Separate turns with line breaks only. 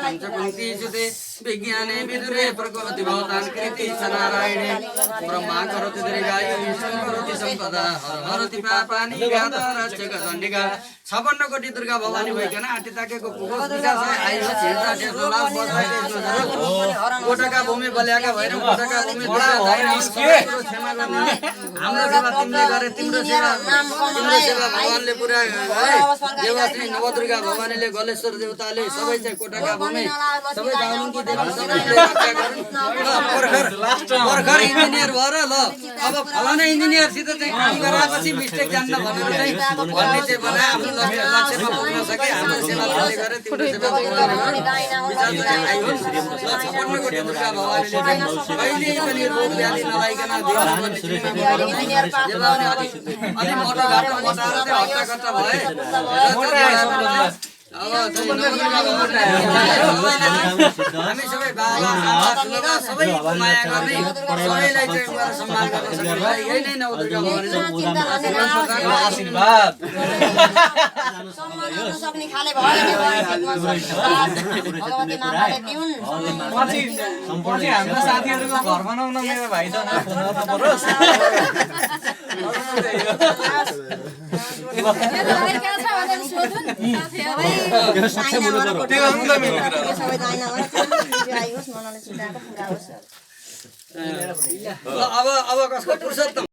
पञ्चकुन्तीसुते विज्ञाने विदुरे प्रकोपति भवतां कृति च नारायणे ब्रह्मा करोति दीर्घायु विष्णु करोति सम्पदा हरति पापानि गादा रक्षक दण्डिका 56 कोटी दुर्गा भवानी भइकन आटी ताकेको कुकुर विकास आयो छेड्दा टेस्नो लाभ बसाइदिनु कोटका भूमि बल्याका भएर कोटका भूमि दुर्गा क्षमा गर्ने हाम्रो सेवा तिमीले गरे तिम्रो सेवा भगवानले पुरा है देवश्री नवदुर्गा भवानीले गलेश्वर देवताले सबै चाहिँ कोटका भूमि सबै दाउनुकी देवी सबैले रक्षा गर्नु भर्खर इन्जिनियर भएर ल अब फलाना इन्जिनियरसित चाहिँ काम गराएपछि मिस्टेक जान्न भनेर चाहिँ भन्ने चाहिँ भने आफ्नो लक्ष्यमा पुग्न सके हाम्रो सेवा तिमीले गरे तिम्रो सेवा भगवानले विचार चाहिँ आइयो 56 कोटी दुर्गा भवानीले चाहिँ कहिल्यै पनि रोग व्याधि नलाइकन अलि मोटो घाटो बसाएर चाहिँ हट्टाकट्टा भए हामी सबै बाबा आमा सबै माया गर्ने सबैलाई चाहिँ सम्मान गर्न सक्ने यही नै नवदुर्गा भवानीले आशीर्वाद
सक्ने खाले भयो भगवती माताले दिउन्
सम्पूर्ण हाम्रो साथीहरुको घर बनाउन मेरो भाइ त फोन गर्न परोस्
अब कसको फुर्सद